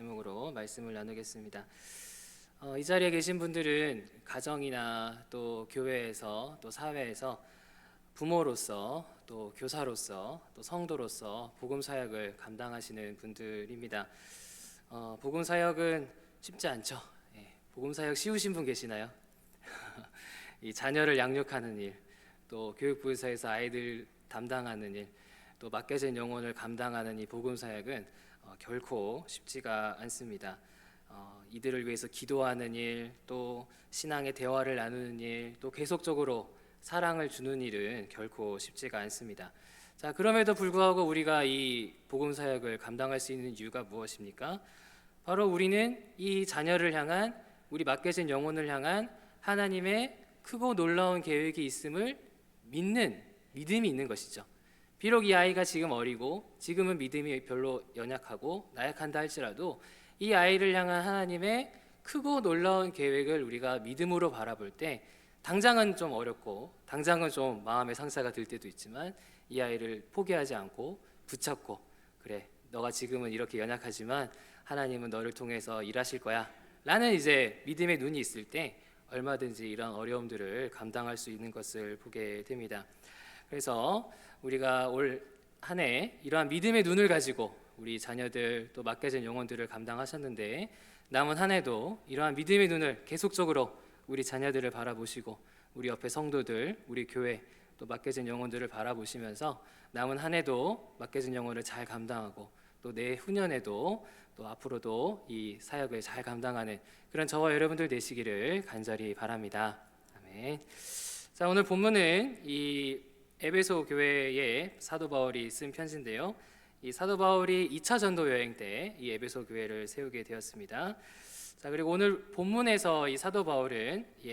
제목으로 말씀을 나누겠습니다. 이 자리에 계신 분들은 가정이나 또 교회에서 또 사회에서 부모로서 또 교사로서 또 성도로서 복음 사역을 감당하시는 분들입니다. 복음 사역은 쉽지 않죠. 복음 사역 쉬우신 분 계시나요? 이 자녀를 양육하는 일, 또 교육부에서 아이들 담당하는 일, 또 맡겨진 영혼을 감당하는 이 복음 사역은 결코 쉽지가 않습니다. 이들을 위해서 기도하는 일, 또 신앙의 대화를 나누는 일, 또 계속적으로 사랑을 주는 일은 결코 쉽지가 않습니다. 자, 그럼에도 불구하고 우리가 이 복음 사역을 감당할 수 있는 이유가 무엇입니까? 바로 우리는 이 자녀를 향한, 우리 맡겨진 영혼을 향한 하나님의 크고 놀라운 계획이 있음을 믿는 믿음이 있는 것이죠. 비록 이 아이가 지금 어리고 지금은 믿음이 별로 연약하고 나약한다 할지라도 이 아이를 향한 하나님의 크고 놀라운 계획을 우리가 믿음으로 바라볼 때 당장은 좀 어렵고 당장은 좀 마음의 상처가 들 때도 있지만 이 아이를 포기하지 않고 붙잡고, 그래, 너가 지금은 이렇게 연약하지만 하나님은 너를 통해서 일하실 거야 라는 이제 믿음의 눈이 있을 때 얼마든지 이런 어려움들을 감당할 수 있는 것을 보게 됩니다. 그래서 우리가 올 한 해 이러한 믿음의 눈을 가지고 우리 자녀들 또 맡겨진 영혼들을 감당하셨는데, 남은 한 해도 이러한 믿음의 눈을 계속적으로 우리 자녀들을 바라보시고 우리 옆에 성도들, 우리 교회 또 맡겨진 영혼들을 바라보시면서 남은 한 해도 맡겨진 영혼을 잘 감당하고 또 내후년에도 또 앞으로도 이 사역을 잘 감당하는 그런 저와 여러분들 되시기를 간절히 바랍니다. 아멘. 자, 오늘 본문은 이 에베소 교회에 사도 바울이 쓴 편지인데요. 이 사도 바울이 2차 전도 여행 때 이 에베소 교회를 세우게 되었습니다. 자, 그리고 오늘 본문에서 이 사도 바울은 이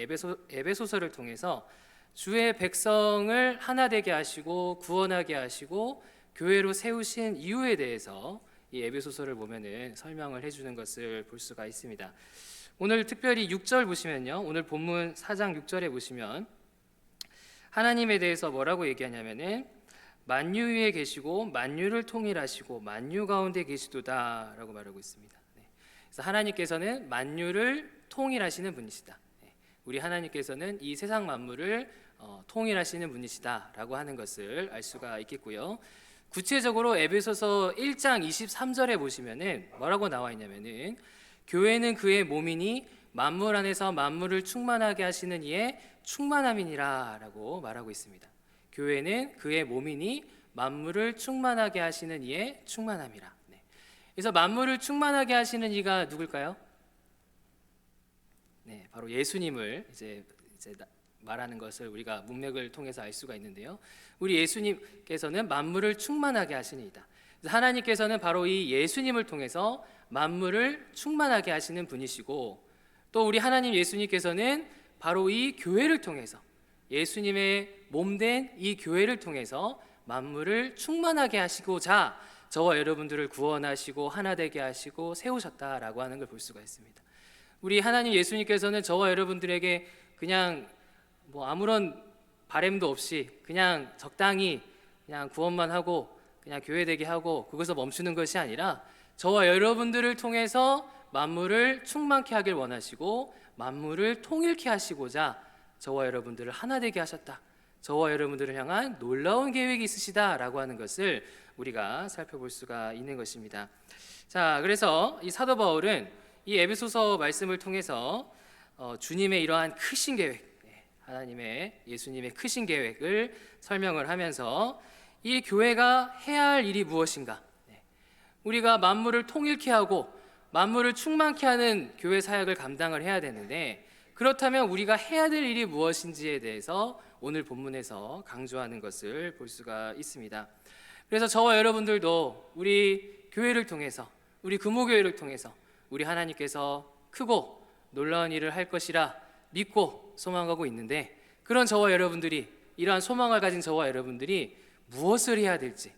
에베소서를 통해서 주의 백성을 하나 되게 하시고 구원하게 하시고 교회로 세우신 이유에 대해서 이 에베소서를 보면은 설명을 해주는 것을 볼 수가 있습니다. 오늘 특별히 6절 보시면요, 오늘 본문 4장 6절에 보시면 하나님에 대해서 뭐라고 얘기하냐면은 만유 위에 계시고 만유를 통일하시고 만유 가운데 계시도다 라고 말하고 있습니다. 그래서 하나님께서는 만유를 통일하시는 분이시다. 우리 하나님께서는 이 세상 만물을 통일하시는 분이시다 라고 하는 것을 알 수가 있겠고요. 구체적으로 에베소서 1장 23절에 보시면은 뭐라고 나와 있냐면은 교회는 그의 몸이니 만물 안에서 만물을 충만하게 하시는 이의 충만함이니라 라고 말하고 있습니다. 교회는 그의 몸이니 만물을 충만하게 하시는 이의 충만함이라. 그래서 만물을 충만하게 하시는 이가 누굴까요? 네, 바로 예수님을 이제 말하는 것을 우리가 문맥을 통해서 알 수가 있는데요. 우리 예수님께서는 만물을 충만하게 하시는 이다. 하나님께서는 바로 이 예수님을 통해서 만물을 충만하게 하시는 분이시고, 또 우리 하나님 예수님께서는 바로 이 교회를 통해서, 예수님의 몸된 이 교회를 통해서 만물을 충만하게 하시고자 저와 여러분들을 구원하시고 하나 되게 하시고 세우셨다라고 하는 걸 볼 수가 있습니다. 우리 하나님 예수님께서는 저와 여러분들에게 그냥 아무런 바램도 없이 그냥 적당히 그냥 구원만 하고 그냥 교회 되게 하고 거기서 멈추는 것이 아니라 저와 여러분들을 통해서 만물을 충만케 하길 원하시고 만물을 통일케 하시고자 저와 여러분들을 하나 되게 하셨다, 저와 여러분들을 향한 놀라운 계획이 있으시다라고 하는 것을 우리가 살펴볼 수가 있는 것입니다. 자, 그래서 이 사도 바울은 이 에베소서 말씀을 통해서 주님의 이러한 크신 계획, 하나님의 예수님의 크신 계획을 설명을 하면서 이 교회가 해야 할 일이 무엇인가, 우리가 만물을 통일케 하고 만물을 충만케 하는 교회 사역을 감당을 해야 되는데, 그렇다면 우리가 해야 될 일이 무엇인지에 대해서 오늘 본문에서 강조하는 것을 볼 수가 있습니다. 그래서 저와 여러분들도 우리 교회를 통해서, 우리 금호교회를 통해서 우리 하나님께서 크고 놀라운 일을 할 것이라 믿고 소망하고 있는데, 그런 저와 여러분들이, 이러한 소망을 가진 저와 여러분들이 무엇을 해야 될지,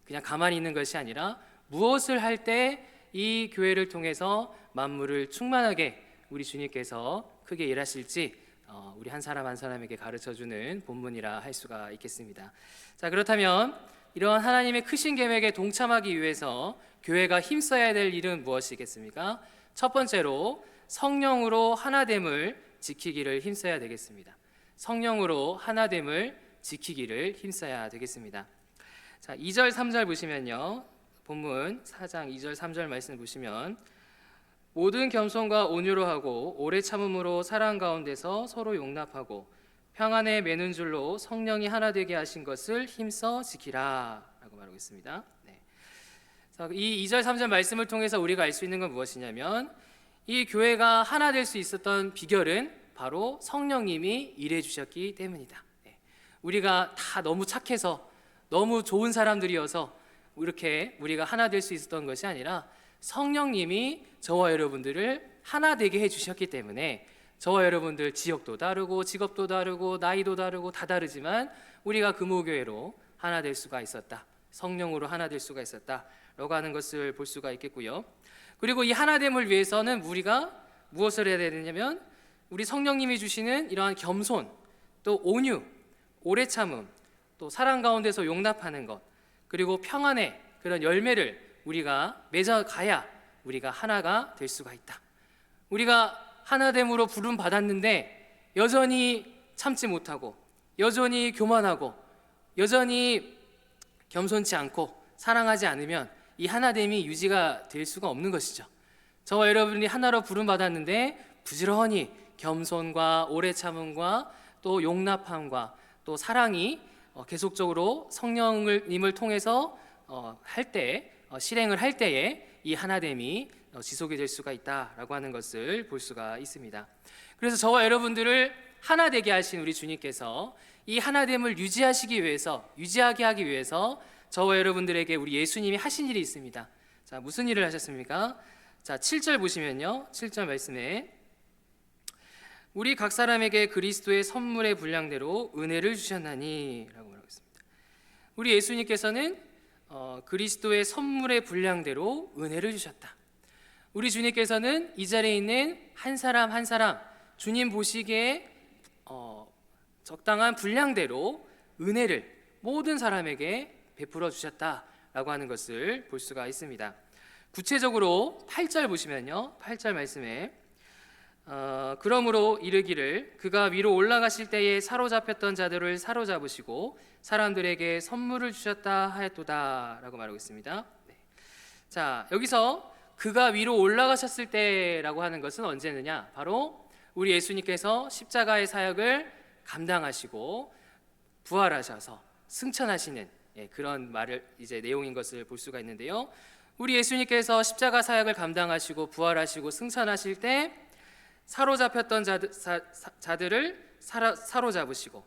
그냥 가만히 있는 것이 아니라 무엇을 할 때 이 교회를 통해서 만물을 충만하게 우리 주님께서 크게 일하실지 우리 한 사람 한 사람에게 가르쳐주는 본문이라 할 수가 있겠습니다. 자, 그렇다면 이러한 하나님의 크신 계획에 동참하기 위해서 교회가 힘써야 될 일은 무엇이겠습니까? 첫 번째로 성령으로 하나됨을 지키기를 힘써야 되겠습니다. 성령으로 하나됨을 지키기를 힘써야 되겠습니다. 자, 2절 3절 보시면요. 본문 4장 2절 3절 말씀을 보시면 모든 겸손과 온유로 하고 오래 참음으로 사랑 가운데서 서로 용납하고 평안에 매는 줄로 성령이 하나 되게 하신 것을 힘써 지키라 라고 말하고 있습니다. 네. 이 2절 3절 말씀을 통해서 우리가 알 수 있는 건 무엇이냐면 이 교회가 하나 될 수 있었던 비결은 바로 성령님이 일해 주셨기 때문이다. 네. 우리가 다 너무 착해서 너무 좋은 사람들이어서 이렇게 우리가 하나 될 수 있었던 것이 아니라 성령님이 저와 여러분들을 하나 되게 해주셨기 때문에 저와 여러분들 지역도 다르고 직업도 다르고 나이도 다르고 다 다르지만 우리가 금호교회로 하나 될 수가 있었다. 성령으로 하나 될 수가 있었다라고 하는 것을 볼 수가 있겠고요. 그리고 이 하나됨을 위해서는 우리가 무엇을 해야 되느냐면 우리 성령님이 주시는 이러한 겸손, 또 온유, 오래 참음, 또 사랑 가운데서 용납하는 것, 그리고 평안의 그런 열매를 우리가 맺어가야 우리가 하나가 될 수가 있다. 우리가 하나됨으로 부름 받았는데 여전히 참지 못하고 여전히 교만하고 여전히 겸손치 않고 사랑하지 않으면 이 하나됨이 유지가 될 수가 없는 것이죠. 저와 여러분이 하나로 부름 받았는데 부지런히 겸손과 오래 참음과 또 용납함과 또 사랑이 계속적으로 성령님을 통해서 실행을 할 때에 이 하나됨이 지속이 될 수가 있다라고 하는 것을 볼 수가 있습니다. 그래서 저와 여러분들을 하나 되게 하신 우리 주님께서 이 하나됨을 유지하게 하기 위해서 저와 여러분들에게 우리 예수님이 하신 일이 있습니다. 자, 무슨 일을 하셨습니까? 자, 7절 보시면요. 7절 말씀에 우리 각 사람에게 그리스도의 선물의 분량대로 은혜를 주셨나니 라고 말하고 있습니다. 우리 예수님께서는 그리스도의 선물의 분량대로 은혜를 주셨다. 우리 주님께서는 이 자리에 있는 한 사람 한 사람 주님 보시기에 적당한 분량대로 은혜를 모든 사람에게 베풀어 주셨다라고 하는 것을 볼 수가 있습니다. 구체적으로 8절 보시면요. 8절 말씀에 그러므로 이르기를 그가 위로 올라가실 때에 사로잡혔던 자들을 사로잡으시고 사람들에게 선물을 주셨다 하였도다 라고 말하고 있습니다. 네. 자, 여기서 그가 위로 올라가셨을 때라고 하는 것은 언제느냐? 바로 우리 예수님께서 십자가의 사역을 감당하시고 부활하셔서 승천하시는 그런 말을 이제 내용인 것을 볼 수가 있는데요. 우리 예수님께서 십자가 사역을 감당하시고 부활하시고 승천하실 때 사로잡혔던 자들을 사로잡으시고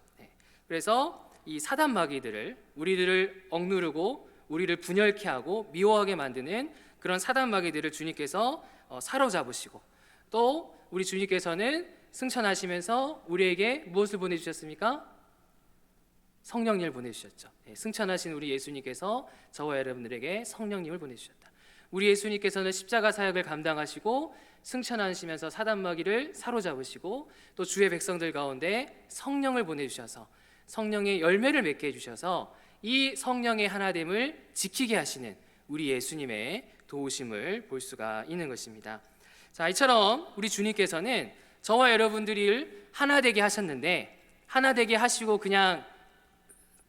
그래서 이 사단 마귀들을 우리들을 억누르고 우리를 분열케 하고 미워하게 만드는 그런 사단 마귀들을 주님께서 사로잡으시고 또 우리 주님께서는 승천하시면서 우리에게 무엇을 보내주셨습니까? 성령님을 보내주셨죠. 승천하신 우리 예수님께서 저와 여러분들에게 성령님을 보내주셨다. 우리 예수님께서는 십자가 사역을 감당하시고 승천하시면서 사단 마귀를 사로잡으시고 또 주의 백성들 가운데 성령을 보내주셔서 성령의 열매를 맺게 해주셔서 이 성령의 하나됨을 지키게 하시는 우리 예수님의 도우심을 볼 수가 있는 것입니다. 자, 이처럼 우리 주님께서는 저와 여러분들을 하나 되게 하셨는데 하나 되게 하시고 그냥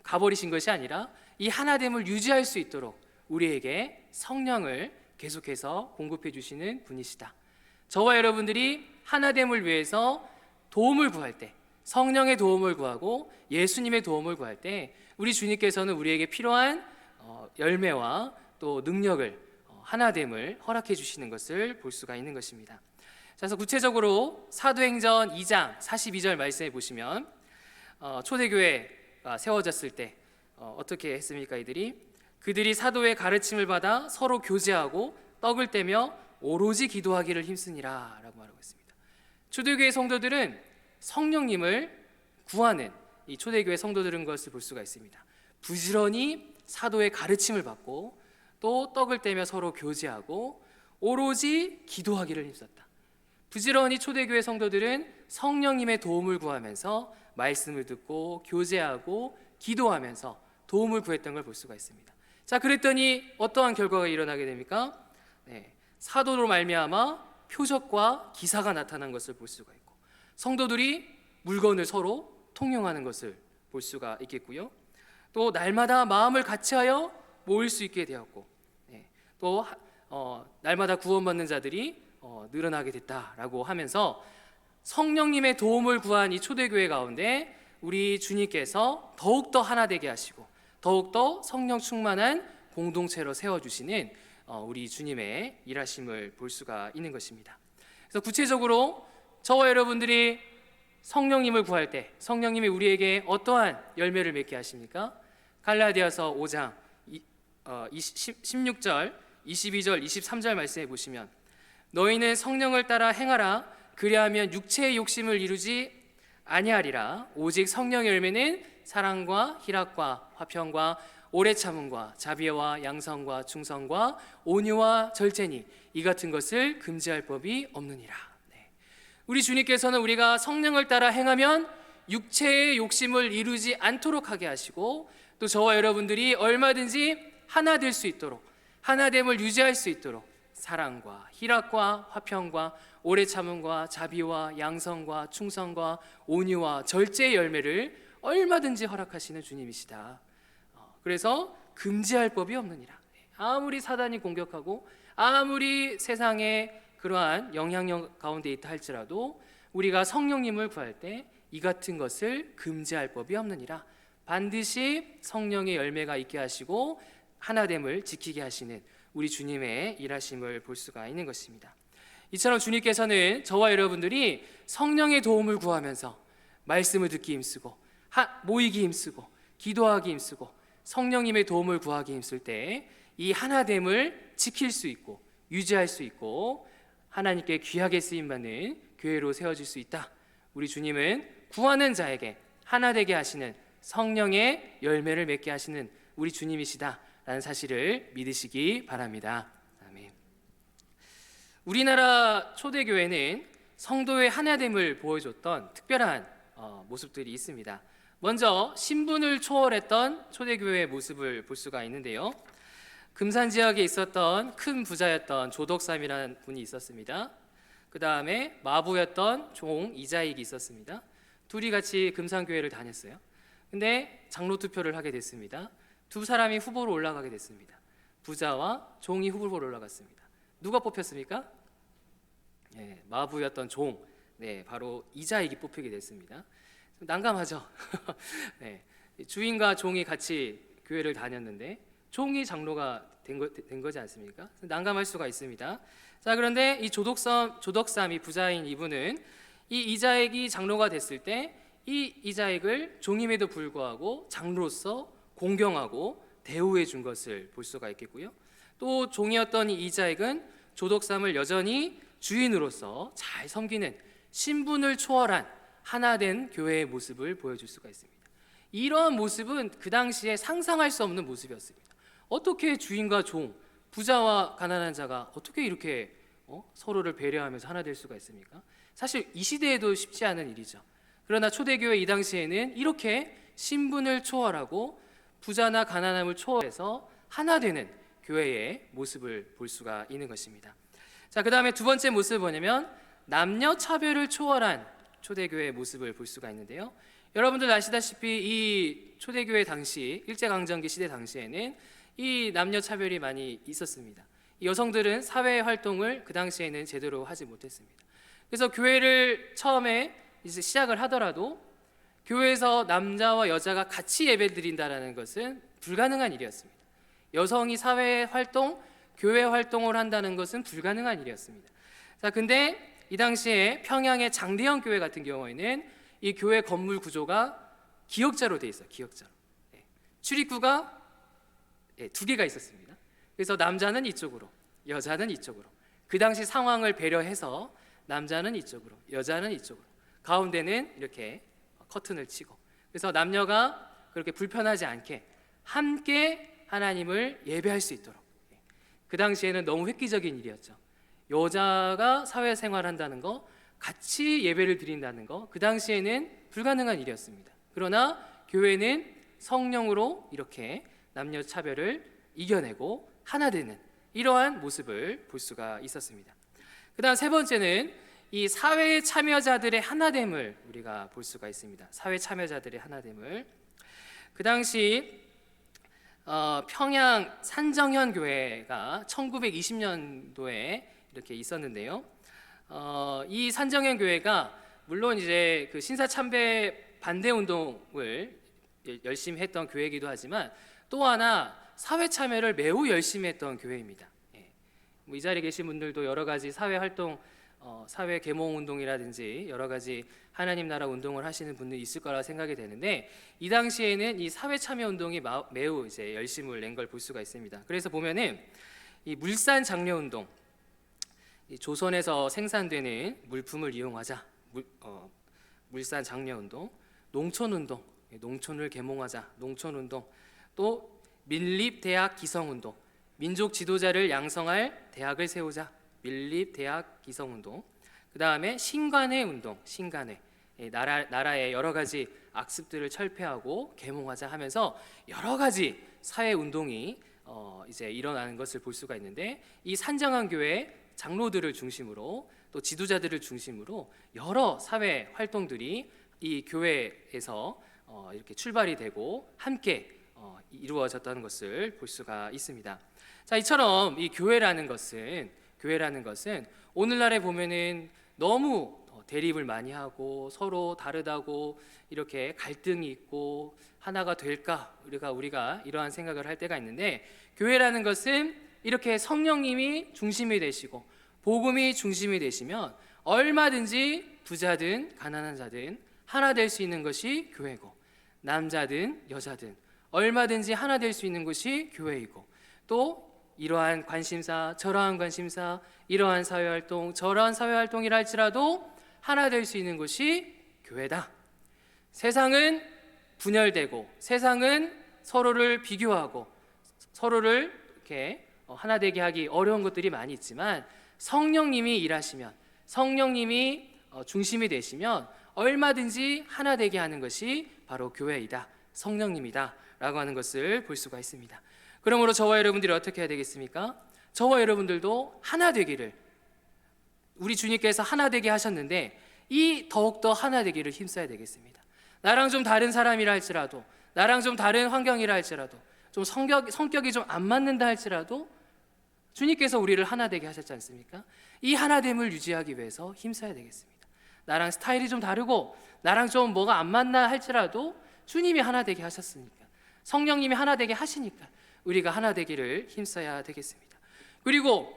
가버리신 것이 아니라 이 하나됨을 유지할 수 있도록 우리에게 성령을 계속해서 공급해 주시는 분이시다. 저와 여러분들이 하나됨을 위해서 도움을 구할 때 성령의 도움을 구하고 예수님의 도움을 구할 때 우리 주님께서는 우리에게 필요한 열매와 또 능력을 하나됨을 허락해 주시는 것을 볼 수가 있는 것입니다. 그래서 구체적으로 사도행전 2장 42절 말씀해 보시면 초대교회가 세워졌을 때 어떻게 했습니까? 그들이 사도의 가르침을 받아 서로 교제하고 떡을 떼며 오로지 기도하기를 힘쓰니라 라고 말하고 있습니다. 초대교회 성도들은 성령님을 구하는 이 초대교회 성도들인 것을 볼 수가 있습니다. 부지런히 사도의 가르침을 받고 또 떡을 떼며 서로 교제하고 오로지 기도하기를 힘썼다. 부지런히 초대교회 성도들은 성령님의 도움을 구하면서 말씀을 듣고 교제하고 기도하면서 도움을 구했던 걸 볼 수가 있습니다. 자, 그랬더니 어떠한 결과가 일어나게 됩니까? 사도로 말미암아 표적과 기사가 나타난 것을 볼 수가 있고, 성도들이 물건을 서로 통용하는 것을 볼 수가 있겠고요. 또 날마다 마음을 같이하여 모일 수 있게 되었고, 또 날마다 구원받는 자들이 늘어나게 됐다라고 하면서 성령님의 도움을 구한 이 초대교회 가운데 우리 주님께서 더욱더 하나 되게 하시고 더욱더 성령 충만한 공동체로 세워주시는 우리 주님의 일하심을 볼 수가 있는 것입니다. 그래서 구체적으로 저와 여러분들이 성령님을 구할 때 성령님이 우리에게 어떠한 열매를 맺게 하십니까? 갈라디아서 5장 16절, 22절, 23절 말씀해 보시면, 너희는 성령을 따라 행하라. 그리하면 육체의 욕심을 이루지 아니하리라. 오직 성령의 열매는 사랑과 희락과 화평과 오래 참음과 자비와 양성과 충성과 온유와 절제니 이 같은 것을 금지할 법이 없느니라. 우리 주님께서는 우리가 성령을 따라 행하면 육체의 욕심을 이루지 않도록 하게 하시고, 또 저와 여러분들이 얼마든지 하나 될 수 있도록, 하나됨을 유지할 수 있도록 사랑과 희락과 화평과 오래 참음과 자비와 양성과 충성과 온유와 절제의 열매를 얼마든지 허락하시는 주님이시다. 그래서 금지할 법이 없느니라. 아무리 사단이 공격하고 아무리 세상에 그러한 영향력 가운데 있다 할지라도 우리가 성령님을 구할 때 이 같은 것을 금지할 법이 없느니라. 반드시 성령의 열매가 있게 하시고 하나됨을 지키게 하시는 우리 주님의 일하심을 볼 수가 있는 것입니다. 이처럼 주님께서는 저와 여러분들이 성령의 도움을 구하면서 말씀을 듣기 힘쓰고 모이기 힘쓰고 기도하기 힘쓰고 성령님의 도움을 구하기 힘쓸 때 이 하나됨을 지킬 수 있고 유지할 수 있고 하나님께 귀하게 쓰임받는 교회로 세워질 수 있다. 우리 주님은 구하는 자에게 하나 되게 하시는 성령의 열매를 맺게 하시는 우리 주님이시다라는 사실을 믿으시기 바랍니다. 아멘. 우리나라 초대교회는 성도의 하나됨을 보여줬던 특별한 모습들이 있습니다. 먼저 신분을 초월했던 초대교회의 모습을 볼 수가 있는데요. 금산 지역에 있었던 큰 부자였던 조덕삼이라는 분이 있었습니다. 그 다음에 마부였던 종 이자익이 있었습니다. 둘이 같이 금산교회를 다녔어요. 근데 장로 투표를 하게 됐습니다. 두 사람이 후보로 올라가게 됐습니다. 부자와 종이 후보로 올라갔습니다. 누가 뽑혔습니까? 마부였던 종, 바로 이자익이 뽑히게 됐습니다. 난감하죠. 주인과 종이 같이 교회를 다녔는데 종이 장로가 된 거지 않습니까? 난감할 수가 있습니다. 자, 그런데 이 조덕삼이 부자인 이분은 이 이자익이 장로가 됐을 때 이 이자익을 종임에도 불구하고 장로로서 공경하고 대우해 준 것을 볼 수가 있겠고요. 또 종이었던 이 이자익은 조덕삼을 여전히 주인으로서 잘 섬기는 신분을 초월한 하나된 교회의 모습을 보여줄 수가 있습니다. 이러한 모습은 그 당시에 상상할 수 없는 모습이었습니다. 어떻게 주인과 종, 부자와 가난한 자가 어떻게 이렇게 서로를 배려하면서 하나 될 수가 있습니까? 사실 이 시대에도 쉽지 않은 일이죠. 그러나 초대교회 이 당시에는 이렇게 신분을 초월하고 부자나 가난함을 초월해서 하나 되는 교회의 모습을 볼 수가 있는 것입니다. 자, 그 다음에 두 번째 모습은 뭐냐면 남녀 차별을 초월한 초대교회의 모습을 볼 수가 있는데요. 여러분들 아시다시피 이 초대교회 당시 일제강점기 시대 당시에는 이 남녀 차별이 많이 있었습니다. 여성들은 사회 활동을 그 당시에는 제대로 하지 못했습니다. 그래서 교회를 처음에 이제 시작을 하더라도 교회에서 남자와 여자가 같이 예배드린다라는 것은 불가능한 일이었습니다. 여성이 사회 활동, 교회 활동을 한다는 것은 불가능한 일이었습니다. 자, 근데 이 당시에 평양의 장대현 교회 같은 경우에는 이 교회 건물 구조가 기역자로 돼 있어요. 기역자로. 출입구가 두 개가 있었습니다. 그래서 남자는 이쪽으로, 여자는 이쪽으로. 그 당시 상황을 배려해서 남자는 이쪽으로, 여자는 이쪽으로. 가운데는 이렇게 커튼을 치고. 그래서 남녀가 그렇게 불편하지 않게 함께 하나님을 예배할 수 있도록. 그 당시에는 너무 획기적인 일이었죠. 여자가 사회생활한다는 거, 같이 예배를 드린다는 거, 그 당시에는 불가능한 일이었습니다. 그러나 교회는 성령으로 이렇게 남녀 차별을 이겨내고 하나 되는 이러한 모습을 볼 수가 있었습니다. 그다음 세 번째는 이 사회 참여자들의 하나됨을 우리가 볼 수가 있습니다. 사회 참여자들의 하나됨을. 그 당시 평양 산정현 교회가 1920년도에 이렇게 있었는데요. 이 산정현 교회가 물론 이제 그 신사 참배 반대 운동을 열심히 했던 교회이기도 하지만 또 하나 사회 참여를 매우 열심히 했던 교회입니다. 이 자리에 계신 분들도 여러 가지 사회 활동, 사회 계몽 운동이라든지 여러 가지 하나님 나라 운동을 하시는 분들이 있을 거라 생각이 되는데, 이 당시에는 이 사회 참여 운동이 매우 이제 열심을 낸 걸 볼 수가 있습니다. 그래서 보면은 이 물산 장려 운동, 이 조선에서 생산되는 물품을 이용하자, 물산 장려 운동, 농촌 운동, 농촌을 계몽하자, 농촌 운동, 또 밀립 대학 기성 운동, 민족 지도자를 양성할 대학을 세우자, 밀립 대학 기성 운동. 그 다음에 신관회 운동, 신관회, 나라의 여러 가지 악습들을 철폐하고 계몽하자 하면서 여러 가지 사회 운동이 이제 일어나는 것을 볼 수가 있는데, 이 산정한 교회 장로들을 중심으로 또 지도자들을 중심으로 여러 사회 활동들이 이 교회에서 이렇게 출발이 되고 함께 이루어졌다는 것을 볼 수가 있습니다. 자, 이처럼 이 교회라는 것은 오늘날에 보면은 너무 대립을 많이 하고 서로 다르다고 이렇게 갈등이 있고 하나가 될까 우리가 이러한 생각을 할 때가 있는데, 교회라는 것은 이렇게 성령님이 중심이 되시고 복음이 중심이 되시면 얼마든지 부자든 가난한 자든 하나 될 수 있는 것이 교회고, 남자든 여자든 얼마든지 하나 될 수 있는 것이 교회이고, 또 이러한 관심사 저러한 관심사, 이러한 사회활동 저러한 사회활동이라 할지라도 하나 될 수 있는 것이 교회다. 세상은 분열되고 세상은 서로를 비교하고 서로를 이렇게 하나 되게 하기 어려운 것들이 많이 있지만, 성령님이 일하시면, 성령님이 중심이 되시면 얼마든지 하나 되게 하는 것이 바로 교회이다, 성령님이다 라고 하는 것을 볼 수가 있습니다. 그러므로 저와 여러분들이 어떻게 해야 되겠습니까? 저와 여러분들도 하나 되기를, 우리 주님께서 하나 되게 하셨는데 이 더욱더 하나 되기를 힘써야 되겠습니다. 나랑 좀 다른 사람이라 할지라도, 나랑 좀 다른 환경이라 할지라도, 좀 성격이 좀 안 맞는다 할지라도 주님께서 우리를 하나 되게 하셨지 않습니까? 이 하나됨을 유지하기 위해서 힘써야 되겠습니다. 나랑 스타일이 좀 다르고 나랑 좀 뭐가 안 맞나 할지라도 주님이 하나 되게 하셨으니까, 성령님이 하나 되게 하시니까 우리가 하나 되기를 힘써야 되겠습니다. 그리고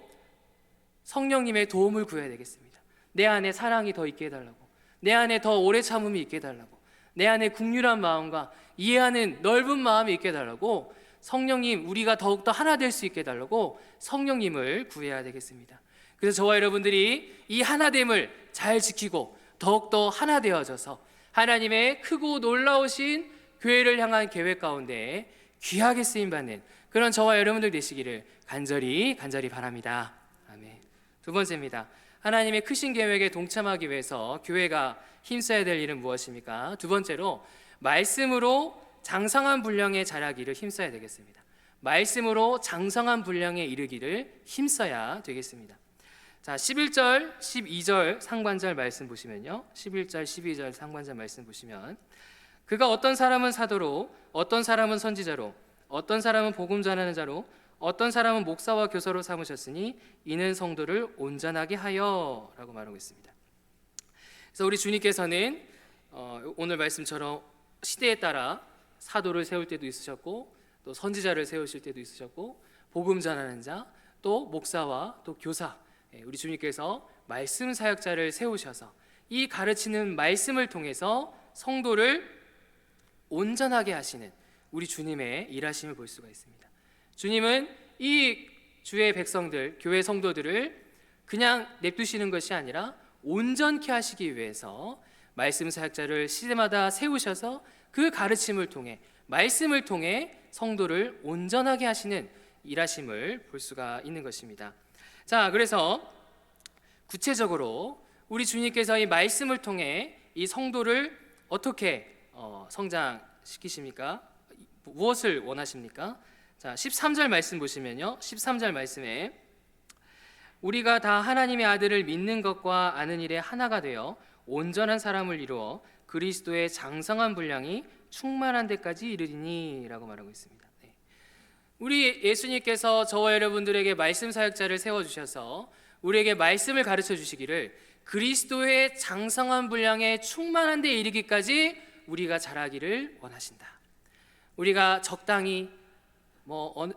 성령님의 도움을 구해야 되겠습니다. 내 안에 사랑이 더 있게 해달라고, 내 안에 더 오래 참음이 있게 해달라고, 내 안에 긍휼한 마음과 이해하는 넓은 마음이 있게 해달라고, 성령님 우리가 더욱더 하나 될 수 있게 해달라고 성령님을 구해야 되겠습니다. 그래서 저와 여러분들이 이 하나됨을 잘 지키고 더욱더 하나 되어져서 하나님의 크고 놀라우신 교회를 향한 계획 가운데 귀하게 쓰임받는 그런 저와 여러분들 되시기를 간절히 바랍니다. 아멘. 두 번째입니다. 하나님의 크신 계획에 동참하기 위해서 교회가 힘써야 될 일은 무엇입니까? 두 번째로 말씀으로 장성한 분량에 자라기를 힘써야 되겠습니다. 말씀으로 장성한 분량에 이르기를 힘써야 되겠습니다. 자, 11절, 12절 상반절 말씀 보시면요. 11절, 12절 상반절 말씀 보시면, 그가 어떤 사람은 사도로, 어떤 사람은 선지자로, 어떤 사람은 복음 전하는 자로, 어떤 사람은 목사와 교사로 삼으셨으니 이는 성도를 온전하게 하여 라고 말하고 있습니다. 그래서 우리 주님께서는 오늘 말씀처럼 시대에 따라 사도를 세울 때도 있으셨고, 또 선지자를 세우실 때도 있으셨고, 복음 전하는 자, 또 목사와 또 교사, 우리 주님께서 말씀 사역자를 세우셔서 이 가르치는 말씀을 통해서 성도를 온전하게 하시는 우리 주님의 일하심을 볼 수가 있습니다. 주님은 이 주의 백성들, 교회 성도들을 그냥 냅두시는 것이 아니라 온전케 하시기 위해서 말씀 사역자를 시대마다 세우셔서 그 가르침을 통해, 말씀을 통해 성도를 온전하게 하시는 일하심을 볼 수가 있는 것입니다. 자, 그래서 구체적으로 우리 주님께서 이 말씀을 통해 이 성도를 어떻게 성장시키십니까? 무엇을 원하십니까? 자, 13절 말씀 보시면요. 13절 말씀에 우리가 다 하나님의 아들을 믿는 것과 아는 일에 하나가 되어 온전한 사람을 이루어 그리스도의 장성한 분량이 충만한 데까지 이르리니 라고 말하고 있습니다. 네. 우리 예수님께서 저와 여러분들에게 말씀 사역자를 세워주셔서 우리에게 말씀을 가르쳐 주시기를 그리스도의 장성한 분량에 충만한 데 이르기까지 우리가 자라기를 원하신다. 우리가 적당히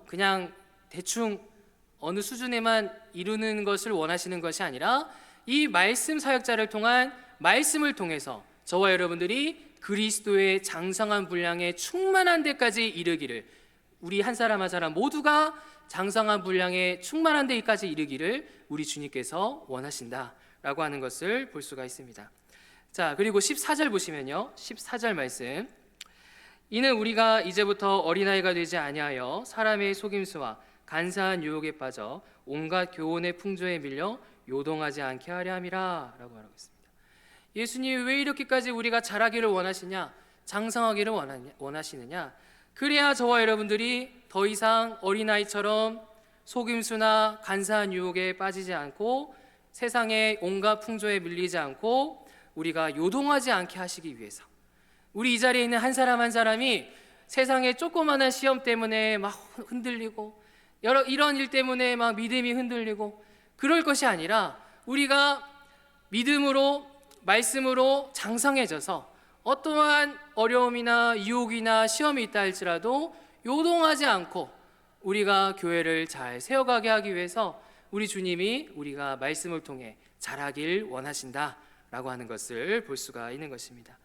그냥 대충 어느 수준에만 이루는 것을 원하시는 것이 아니라 이 말씀 사역자를 통한 말씀을 통해서 저와 여러분들이 그리스도의 장성한 분량에 충만한 데까지 이르기를, 우리 한 사람 한 사람 모두가 장성한 분량에 충만한 데까지 이르기를 우리 주님께서 원하신다라고 하는 것을 볼 수가 있습니다. 자, 그리고 14절 보시면요. 14절 말씀. 이는 우리가 이제부터 어린아이가 되지 아니하여 사람의 속임수와 간사한 유혹에 빠져 온갖 교훈의 풍조에 밀려 요동하지 않게 하려 함이라 라고 말하고 있습니다. 예수님이 왜 이렇게까지 우리가 자라기를 원하시냐, 장성하기를 원하시느냐, 그래야 저와 여러분들이 더 이상 어린아이처럼 속임수나 간사한 유혹에 빠지지 않고 세상의 온갖 풍조에 밀리지 않고 우리가 요동하지 않게 하시기 위해서, 우리 이 자리에 있는 한 사람 한 사람이 세상의 조그마한 시험 때문에 막 흔들리고 이런 일 때문에 막 믿음이 흔들리고 그럴 것이 아니라 우리가 믿음으로 말씀으로 장성해져서 어떠한 어려움이나 유혹이나 시험이 있다 할지라도 요동하지 않고 우리가 교회를 잘 세워가게 하기 위해서 우리 주님이 우리가 말씀을 통해 자라길 원하신다라고 하는 것을 볼 수가 있는 것입니다.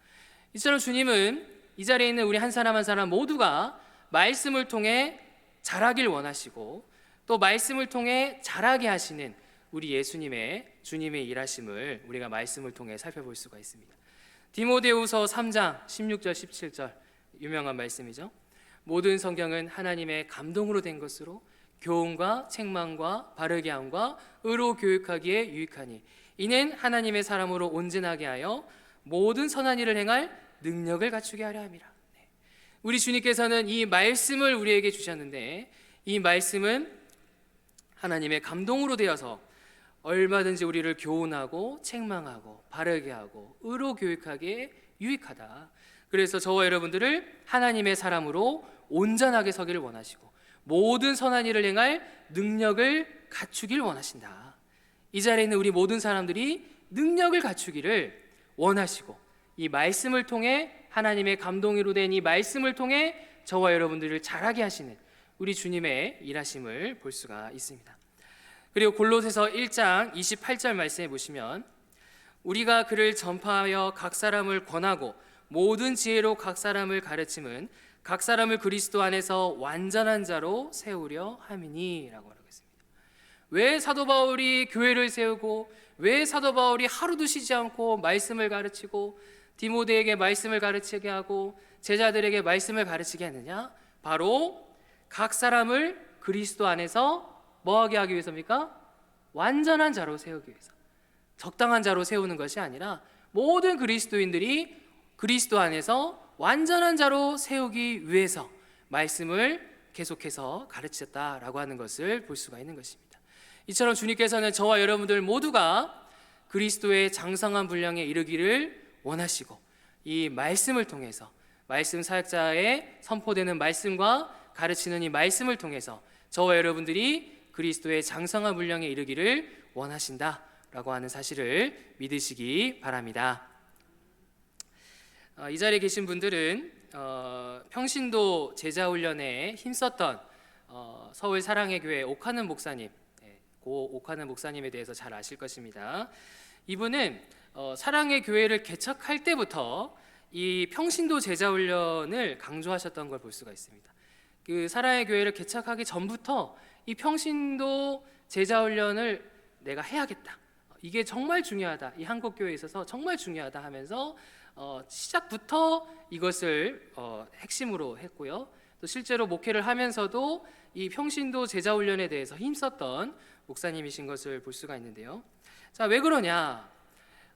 이처럼 주님은 이 자리에 있는 우리 한 사람 한 사람 모두가 말씀을 통해 자라길 원하시고 또 말씀을 통해 자라게 하시는 우리 주님의 일하심을 우리가 말씀을 통해 살펴볼 수가 있습니다. 디모데후서 3장 16절 17절 유명한 말씀이죠. 모든 성경은 하나님의 감동으로 된 것으로 교훈과 책망과 바르게 함과 의로 교육하기에 유익하니 이는 하나님의 사람으로 온전하게 하여 모든 선한 일을 행할 능력을 갖추게 하려 함이라. 우리 주님께서는 이 말씀을 우리에게 주셨는데 이 말씀은 하나님의 감동으로 되어서 얼마든지 우리를 교훈하고 책망하고 바르게 하고 의로 교육하기에 유익하다. 그래서 저와 여러분들을 하나님의 사람으로 온전하게 서기를 원하시고 모든 선한 일을 행할 능력을 갖추길 원하신다. 이 자리에 있는 우리 모든 사람들이 능력을 갖추기를 원하시고 이 말씀을 통해 하나님의 감동으로 된 이 말씀을 통해 저와 여러분들을 자라게 하시는 우리 주님의 일하심을 볼 수가 있습니다. 그리고 골로새서 1장 28절 말씀에 보시면 우리가 그를 전파하여 각 사람을 권하고 모든 지혜로 각 사람을 가르침은 각 사람을 그리스도 안에서 완전한 자로 세우려 함이니 라고 말하고 있습니다. 왜 사도 바울이 교회를 세우고 왜 사도 바울이 하루도 쉬지 않고 말씀을 가르치고 디모데에게 말씀을 가르치게 하고 제자들에게 말씀을 가르치게 했느냐? 바로 각 사람을 그리스도 안에서 뭐하게 하기 위해서입니까? 완전한 자로 세우기 위해서. 적당한 자로 세우는 것이 아니라 모든 그리스도인들이 그리스도 안에서 완전한 자로 세우기 위해서 말씀을 계속해서 가르치셨다라고 하는 것을 볼 수가 있는 것입니다. 이처럼 주님께서는 저와 여러분들 모두가 그리스도의 장성한 분량에 이르기를 원하시고 이 말씀을 통해서 말씀 사역자의 선포되는 말씀과 가르치는 이 말씀을 통해서 저와 여러분들이 그리스도의 장성한 분량에 이르기를 원하신다라고 하는 사실을 믿으시기 바랍니다. 이 자리에 계신 분들은 평신도 제자훈련에 힘썼던 서울 사랑의 교회 옥하는 목사님, 고 옥하는 목사님에 대해서 잘 아실 것입니다. 이분은 사랑의 교회를 개척할 때부터 이 평신도 제자훈련을 강조하셨던 걸 볼 수가 있습니다. 그 사랑의 교회를 개척하기 전부터 이 평신도 제자훈련을 내가 해야겠다. 이게 정말 중요하다. 이 한국 교회에 있어서 정말 중요하다 하면서 시작부터 이것을 핵심으로 했고요. 또 실제로 목회를 하면서도 이 평신도 제자훈련에 대해서 힘썼던 목사님이신 것을 볼 수가 있는데요. 자, 왜 그러냐?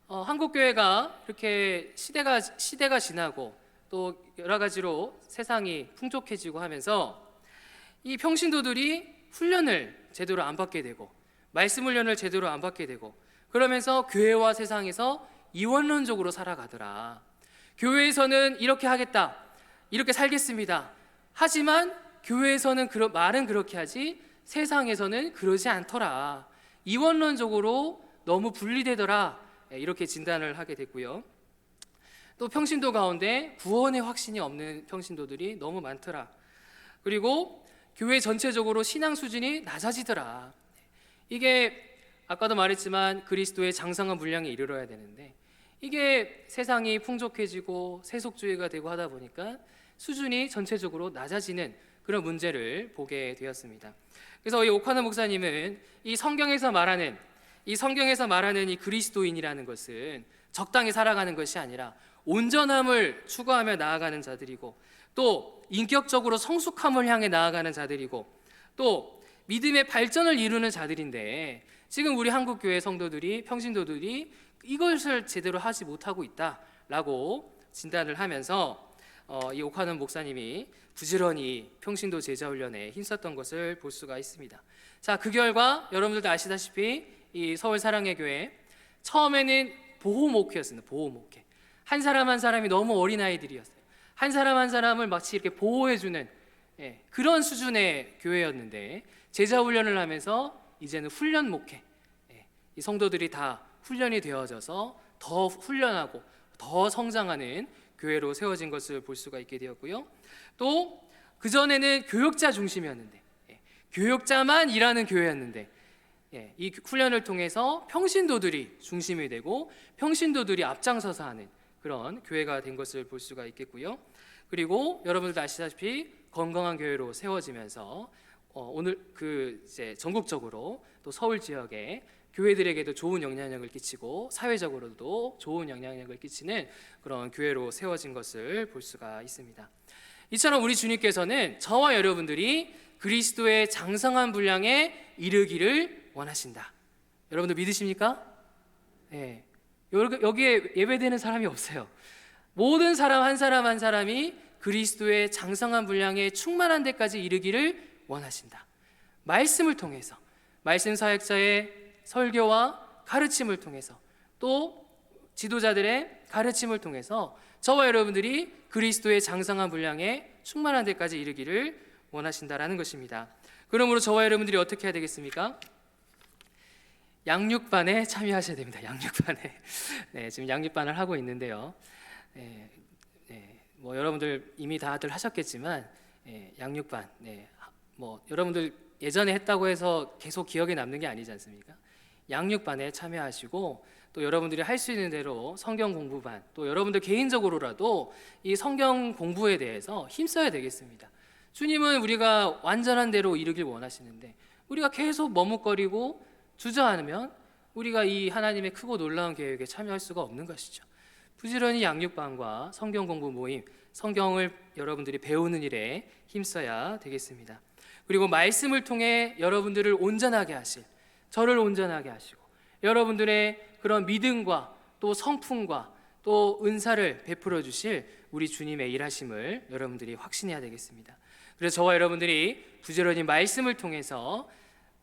한국 교회가 이렇게 시대가 지나고 또 여러 가지로 세상이 풍족해지고 하면서 이 평신도들이 훈련을 제대로 안 받게 되고 말씀 훈련을 제대로 안 받게 되고 그러면서 교회와 세상에서 이원론적으로 살아가더라. 교회에서는 이렇게 하겠다, 이렇게 살겠습니다. 하지만 교회에서는 말은 그렇게 하지 세상에서는 그러지 않더라. 이원론적으로 너무 분리되더라. 이렇게 진단을 하게 됐고요. 또 평신도 가운데 구원의 확신이 없는 평신도들이 너무 많더라. 그리고 교회 전체적으로 신앙 수준이 낮아지더라. 이게 아까도 말했지만 그리스도의 장성한 분량에 이르러야 되는데 이게 세상이 풍족해지고 세속주의가 되고 하다 보니까 수준이 전체적으로 낮아지는 그런 문제를 보게 되었습니다. 그래서 이 오카노 목사님은 이 성경에서 말하는 이 그리스도인이라는 것은 적당히 살아가는 것이 아니라 온전함을 추구하며 나아가는 자들이고 또 인격적으로 성숙함을 향해 나아가는 자들이고 또 믿음의 발전을 이루는 자들인데 지금 우리 한국교회 성도들이 평신도들이 이것을 제대로 하지 못하고 있다라고 진단을 하면서 이 오카노 목사님이 부지런히 평신도 제자훈련에 힘썼던 것을 볼 수가 있습니다. 자, 그 결과 여러분들도 아시다시피 이 서울 사랑의 교회 처음에는 보호목회였습니다. 보호목회. 한 사람 한 사람이 너무 어린아이들이었어요. 한 사람 한 사람을 마치 이렇게 보호해주는 그런 수준의 교회였는데 제자훈련을 하면서 이제는 훈련 목회, 이 성도들이 다 훈련이 되어져서 더 훈련하고 더 성장하는 교회로 세워진 것을 볼 수가 있게 되었고요. 또 그전에는 교역자 중심이었는데 교역자만 일하는 교회였는데 이 훈련을 통해서 평신도들이 중심이 되고 평신도들이 앞장서서 하는 그런 교회가 된 것을 볼 수가 있겠고요. 그리고 여러분들도 아시다시피 건강한 교회로 세워지면서 오늘 이제 전국적으로 또 서울 지역에 교회들에게도 좋은 영향력을 끼치고 사회적으로도 좋은 영향력을 끼치는 그런 교회로 세워진 것을 볼 수가 있습니다. 이처럼 우리 주님께서는 저와 여러분들이 그리스도의 장성한 분량에 이르기를 원하신다. 여러분들 믿으십니까? 네. 여기에 예배되는 사람이 없어요. 모든 사람 한 사람 한 사람이 그리스도의 장성한 분량에 충만한 데까지 이르기를 원하신다. 말씀을 통해서 말씀 사역자의 설교와 가르침을 통해서 또 지도자들의 가르침을 통해서 저와 여러분들이 그리스도의 장성한 분량에 충만한 데까지 이르기를 원하신다라는 것입니다. 그러므로 저와 여러분들이 어떻게 해야 되겠습니까? 양육반에 참여하셔야 됩니다. 양육반에 지금 양육반을 하고 있는데요. 뭐 여러분들 이미 다들 하셨겠지만 양육반 뭐 여러분들 예전에 했다고 해서 계속 기억에 남는 게 아니지 않습니까? 양육반에 참여하시고 또 여러분들이 할 수 있는 대로 성경 공부반 또 여러분들 개인적으로라도 이 성경 공부에 대해서 힘써야 되겠습니다. 주님은 우리가 완전한 대로 이루길 원하시는데 우리가 계속 머뭇거리고 주저하면 우리가 이 하나님의 크고 놀라운 계획에 참여할 수가 없는 것이죠. 부지런히 양육반과 성경 공부 모임, 성경을 여러분들이 배우는 일에 힘써야 되겠습니다. 그리고 말씀을 통해 여러분들을 온전하게 하실, 저를 온전하게 하시고 여러분들의 그런 믿음과 또 성품과 또 은사를 베풀어 주실 우리 주님의 일하심을 여러분들이 확신해야 되겠습니다. 그래서 저와 여러분들이 부지런히 말씀을 통해서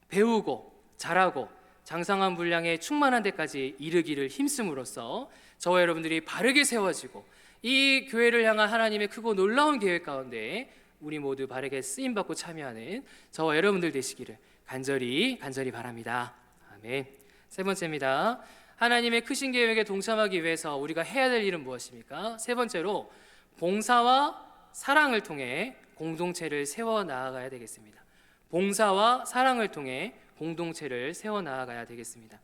배우고 잘하고 장성한 분량에 충만한 데까지 이르기를 힘씀으로써 저와 여러분들이 바르게 세워지고 이 교회를 향한 하나님의 크고 놀라운 계획 가운데 우리 모두 바르게 쓰임받고 참여하는 저와 여러분들 되시기를 간절히 바랍니다. 아멘. 세 번째입니다. 하나님의 크신 계획에 동참하기 위해서 우리가 해야 될 일은 무엇입니까? 세 번째로 봉사와 사랑을 통해 공동체를 세워 나아가야 되겠습니다. 봉사와 사랑을 통해 공동체를 세워 나아가야 되겠습니다.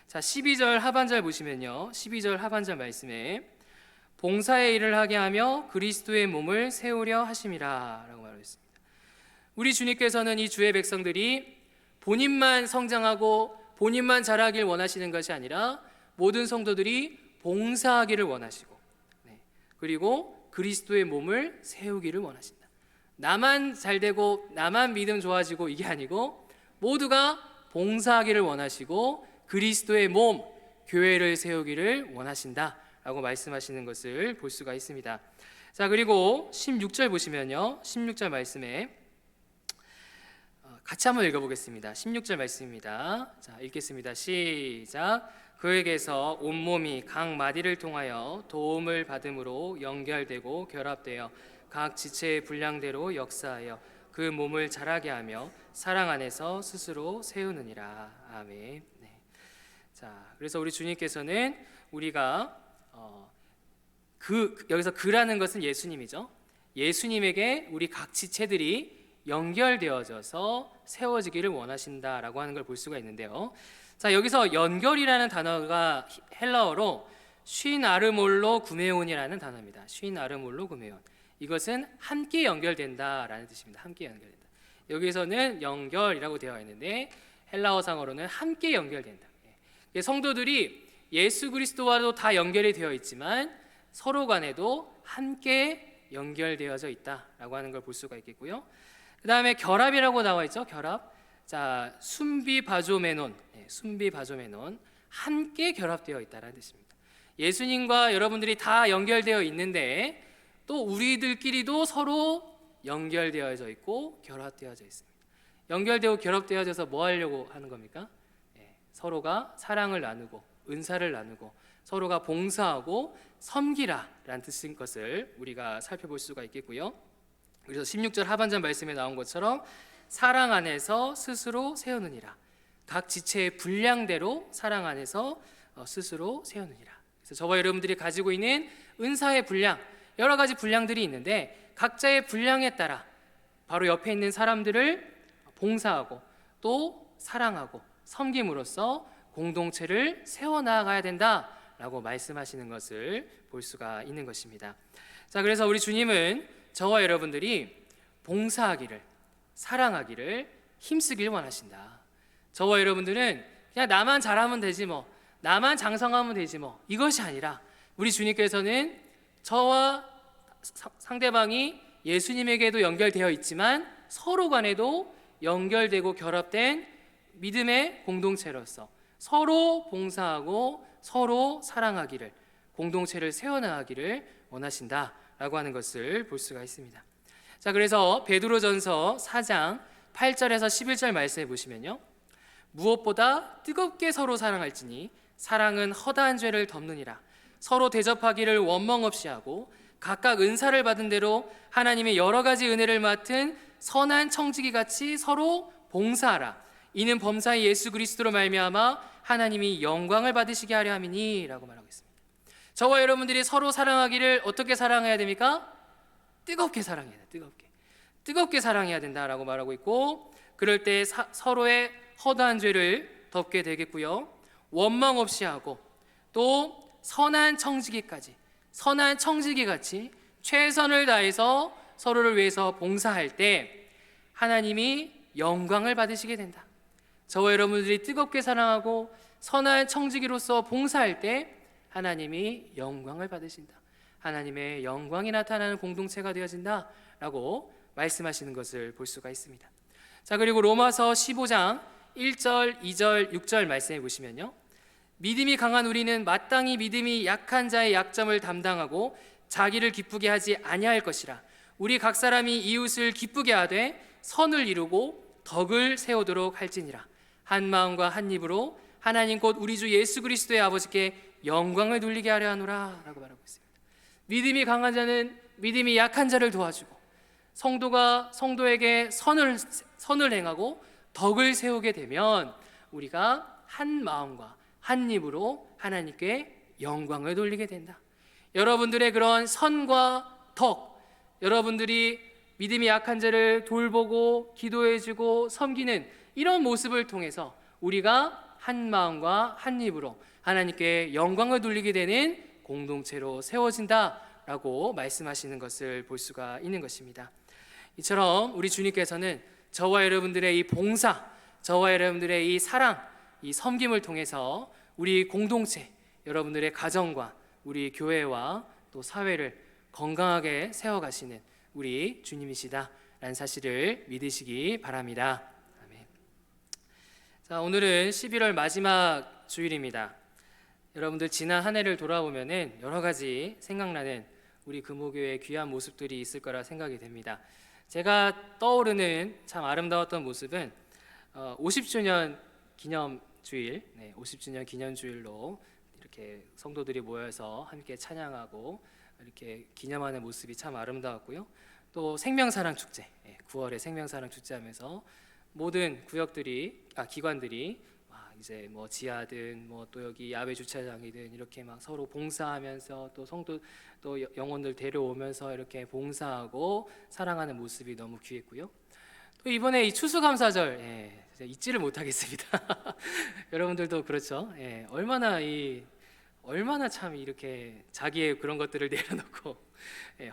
자, 12절 하반절 보시면요. 12절 하반절 말씀에 봉사의 일을 하게 하며 그리스도의 몸을 세우려 하심이라 라고 말하고 있습니다. 우리 주님께서는 이 주의 백성들이 본인만 성장하고 본인만 자라길 원하시는 것이 아니라 모든 성도들이 봉사하기를 원하시고 그리고 그리스도의 몸을 세우기를 원하신다. 나만 잘되고 나만 믿음 좋아지고 이게 아니고 모두가 봉사하기를 원하시고 그리스도의 몸, 교회를 세우기를 원하신다 라고 말씀하시는 것을 볼 수가 있습니다. 자, 그리고 16절 보시면요, 16절 말씀에 같이 한번 읽어보겠습니다. 16절 말씀입니다. 자, 읽겠습니다. 시작. 그에게서 온몸이 각 마디를 통하여 도움을 받음으로 연결되고 결합되어 각 지체의 분량대로 역사하여 그 몸을 자라게 하며 사랑 안에서 스스로 세우느니라. 아멘. 네. 자, 그래서 우리 주님께서는 우리가 여기서 그라는 것은 예수님이죠. 예수님에게 우리 각 지체들이 연결되어져서 세워지기를 원하신다라고 하는 걸 볼 수가 있는데요. 자, 여기서 연결이라는 단어가 헬라어로 쉰아르몰로 구메온이라는 단어입니다. 쉰아르몰로 구메온. 이것은 함께 연결된다라는 뜻입니다. 함께 연결된다. 여기서는 연결이라고 되어 있는데 헬라어상으로는 함께 연결된다. 성도들이 예수 그리스도와도 다 연결이 되어 있지만 서로 간에도 함께 연결되어져 있다라고 하는 걸 볼 수가 있겠고요. 그 다음에 결합이라고 나와 있죠. 결합. 자, 순비바조메논, 순비바조메논, 함께 결합되어 있다라는 뜻입니다. 예수님과 여러분들이 다 연결되어 있는데 또 우리들끼리도 서로 연결되어져 있고 결합되어져 있습니다. 연결되고 결합되어져서 뭐 하려고 하는 겁니까? 서로가 사랑을 나누고 은사를 나누고 서로가 봉사하고 섬기라라는 뜻인 것을 우리가 살펴볼 수가 있겠고요. 그래서 16절 하반절 말씀에 나온 것처럼 사랑 안에서 스스로 세우느니라. 각 지체의 분량대로 사랑 안에서 스스로 세우느니라. 그래서 저와 여러분들이 가지고 있는 은사의 분량, 여러 가지 분량들이 있는데 각자의 분량에 따라 바로 옆에 있는 사람들을 봉사하고 또 사랑하고 섬김으로써 공동체를 세워나가야 된다라고 말씀하시는 것을 볼 수가 있는 것입니다. 자, 그래서 우리 주님은 저와 여러분들이 봉사하기를, 사랑하기를 힘쓰길 원하신다. 저와 여러분들은 그냥 나만 잘하면 되지 뭐, 나만 장성하면 되지 뭐, 이것이 아니라 우리 주님께서는 저와 상대방이 예수님에게도 연결되어 있지만 서로 간에도 연결되고 결합된 믿음의 공동체로서 서로 봉사하고 서로 사랑하기를, 공동체를 세워나가기를 원하신다라고 하는 것을 볼 수가 있습니다. 자, 그래서 베드로전서 4장 8절에서 11절 말씀해 보시면요, 무엇보다 뜨겁게 서로 사랑할지니 사랑은 허다한 죄를 덮느니라. 서로 대접하기를 원망 없이 하고 각각 은사를 받은 대로 하나님의 여러 가지 은혜를 맡은 선한 청지기 같이 서로 봉사하라. 이는 범사의 예수 그리스도로 말미암아 하나님이 영광을 받으시게 하려 함이니라고 말하고 있습니다. 저와 여러분들이 서로 사랑하기를 어떻게 사랑해야 됩니까? 뜨겁게 사랑해야 돼. 뜨겁게 사랑해야 된다라고 말하고 있고, 그럴 때 서로의 허다한 죄를 덮게 되겠고요. 원망 없이 하고 또 선한 청지기까지, 선한 청지기 같이 최선을 다해서 서로를 위해서 봉사할 때 하나님이 영광을 받으시게 된다. 저와 여러분들이 뜨겁게 사랑하고 선한 청지기로서 봉사할 때 하나님이 영광을 받으신다. 하나님의 영광이 나타나는 공동체가 되어진다라고 말씀하시는 것을 볼 수가 있습니다. 자, 그리고 로마서 15장 1절, 2절, 6절 말씀해 보시면요, 믿음이 강한 우리는 마땅히 믿음이 약한 자의 약점을 담당하고 자기를 기쁘게 하지 아니할 것이라. 우리 각 사람이 이웃을 기쁘게 하되 선을 이루고 덕을 세우도록 할지니라. 한 마음과 한 입으로 하나님 곧 우리 주 예수 그리스도의 아버지께 영광을 돌리게 하려 하노라 라고 말하고 있습니다. 믿음이 강한 자는 믿음이 약한 자를 도와주고 성도가 성도에게 선을 행하고 덕을 세우게 되면 우리가 한 마음과 한 입으로 하나님께 영광을 돌리게 된다. 여러분들의 그런 선과 덕, 여러분들이 믿음이 약한 자를 돌보고 기도해주고 섬기는 이런 모습을 통해서 우리가 한 마음과 한 입으로 하나님께 영광을 돌리게 되는 공동체로 세워진다라고 말씀하시는 것을 볼 수가 있는 것입니다. 이처럼 우리 주님께서는 저와 여러분들의 이 봉사, 저와 여러분들의 이 사랑, 이 섬김을 통해서 우리 공동체, 여러분들의 가정과 우리 교회와 또 사회를 건강하게 세워가시는 우리 주님이시다라는 사실을 믿으시기 바랍니다. 아멘. 자, 오늘은 11월 마지막 주일입니다. 여러분들 지난 한 해를 돌아보면은 여러 가지 생각나는 우리 금호교회의 귀한 모습들이 있을 거라 생각이 됩니다. 제가 떠오르는 참 아름다웠던 모습은 50주년 기념주일, 50주년 기념주일로 이렇게 성도들이 모여서 함께 찬양하고 이렇게 기념하는 모습이 참 아름다웠고요. 또 생명사랑 축제, 9월에 생명사랑 축제하면서 모든 기관들이 이제 뭐 지하든 뭐 또 여기 야외 주차장이든 이렇게 막 서로 봉사하면서 또 성도 또 영혼들 데려오면서 이렇게 봉사하고 사랑하는 모습이 너무 귀했고요. 또 이번에 이 추수감사절 잊지를 못하겠습니다. 여러분들도 그렇죠? 얼마나 참 이렇게 자기의 그런 것들을 내려놓고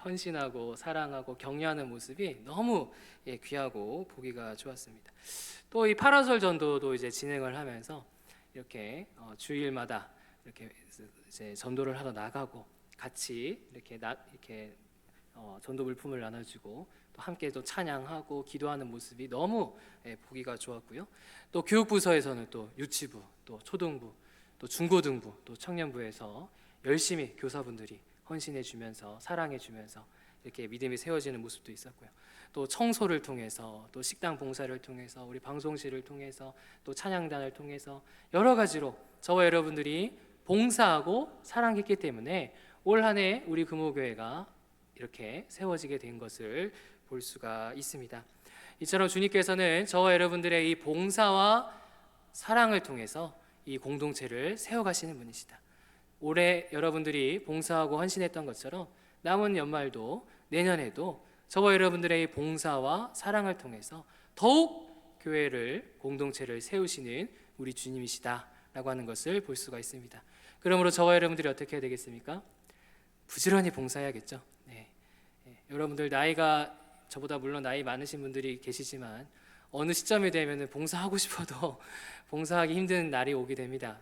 헌신하고 사랑하고 격려하는 모습이 너무 귀하고 보기가 좋았습니다. 또 이 파라솔 전도도 이제 진행을 하면서 이렇게 주일마다 이렇게 이제 전도를 하러 나가고 같이 이렇게 전도 물품을 나눠주고 또 함께 또 찬양하고 기도하는 모습이 너무 보기가 좋았고요. 또 교육부서에서는 또 유치부, 또 초등부, 또 중고등부, 또 청년부에서 열심히 교사분들이 헌신해 주면서 사랑해 주면서 이렇게 믿음이 세워지는 모습도 있었고요. 또 청소를 통해서 또 식당 봉사를 통해서 우리 방송실을 통해서 또 찬양단을 통해서 여러 가지로 저와 여러분들이 봉사하고 사랑했기 때문에 올 한 해 우리 금호교회가 이렇게 세워지게 된 것을 볼 수가 있습니다. 이처럼 주님께서는 저와 여러분들의 이 봉사와 사랑을 통해서 이 공동체를 세워가시는 분이시다. 올해 여러분들이 봉사하고 헌신했던 것처럼 남은 연말도 내년에도 저와 여러분들의 이 봉사와 사랑을 통해서 더욱 교회를 공동체를 세우시는 우리 주님이시다라고 하는 것을 볼 수가 있습니다. 그러므로 저와 여러분들이 어떻게 해야 되겠습니까? 부지런히 봉사해야겠죠. 여러분들 나이가 저보다 물론 나이 많으신 분들이 계시지만 어느 시점이 되면 봉사하고 싶어도 봉사하기 힘든 날이 오게 됩니다.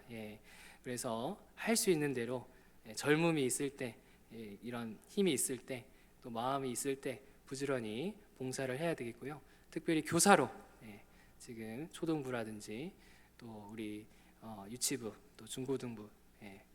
그래서 할 수 있는 대로 젊음이 있을 때, 이런 힘이 있을 때, 또 마음이 있을 때 부지런히 봉사를 해야 되겠고요. 특별히 교사로 지금 초등부라든지 또 우리 유치부, 또 중고등부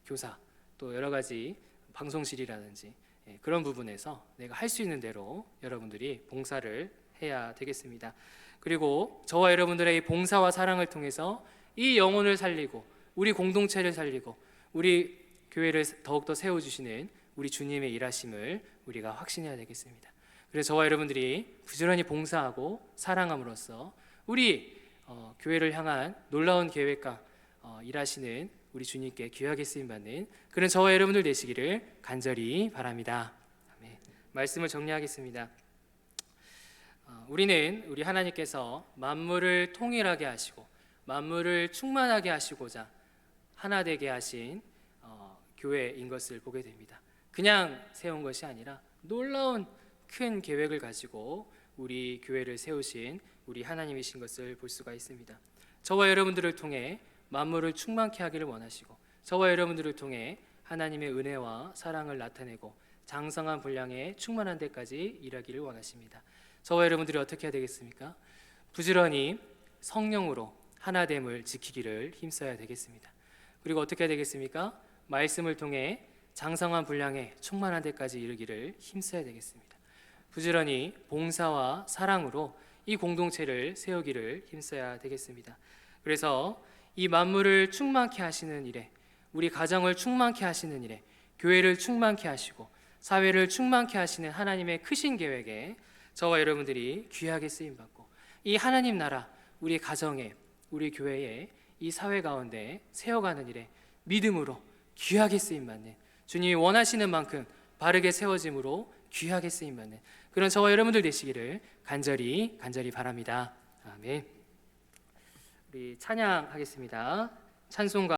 교사, 또 여러 가지 방송실이라든지 그런 부분에서 내가 할 수 있는 대로 여러분들이 봉사를 해야 되겠습니다. 그리고 저와 여러분들의 이 봉사와 사랑을 통해서 이 영혼을 살리고 우리 공동체를 살리고 우리 교회를 더욱더 세워주시는 우리 주님의 일하심을 우리가 확신해야 되겠습니다. 그래서 저와 여러분들이 부지런히 봉사하고 사랑함으로써 우리 교회를 향한 놀라운 계획과 일하시는 우리 주님께 귀하게 쓰임받는 그런 저와 여러분들 되시기를 간절히 바랍니다. 아멘. 말씀을 정리하겠습니다. 우리 하나님께서 만물을 통일하게 하시고 만물을 충만하게 하시고자 하나 되게 하신 교회인 것을 보게 됩니다. 그냥 세운 것이 아니라 놀라운 큰 계획을 가지고 우리 교회를 세우신 우리 하나님이신 것을 볼 수가 있습니다. 저와 여러분들을 통해 만물을 충만케 하기를 원하시고 저와 여러분들을 통해 하나님의 은혜와 사랑을 나타내고 장성한 분량에 충만한 데까지 일하기를 원하십니다. 저와 여러분들이 어떻게 해야 되겠습니까? 부지런히 성령으로 하나됨을 지키기를 힘써야 되겠습니다. 그리고 어떻게 해야 되겠습니까? 말씀을 통해 장성한 분량에 충만한 데까지 이르기를 힘써야 되겠습니다. 부지런히 봉사와 사랑으로 이 공동체를 세우기를 힘써야 되겠습니다. 그래서 이 만물을 충만케 하시는 일에, 우리 가정을 충만케 하시는 일에, 교회를 충만케 하시고 사회를 충만케 하시는 하나님의 크신 계획에 저와 여러분들이 귀하게 쓰임받고 이 하나님 나라, 우리 가정에, 우리 교회에, 이 사회 가운데 세워가는 일에 믿음으로 귀하게 쓰임받는, 주님이 원하시는 만큼 바르게 세워짐으로 귀하게 쓰임받는 그런 저와 여러분들 되시기를 간절히 바랍니다. 아멘. 우리 찬양하겠습니다. 찬송가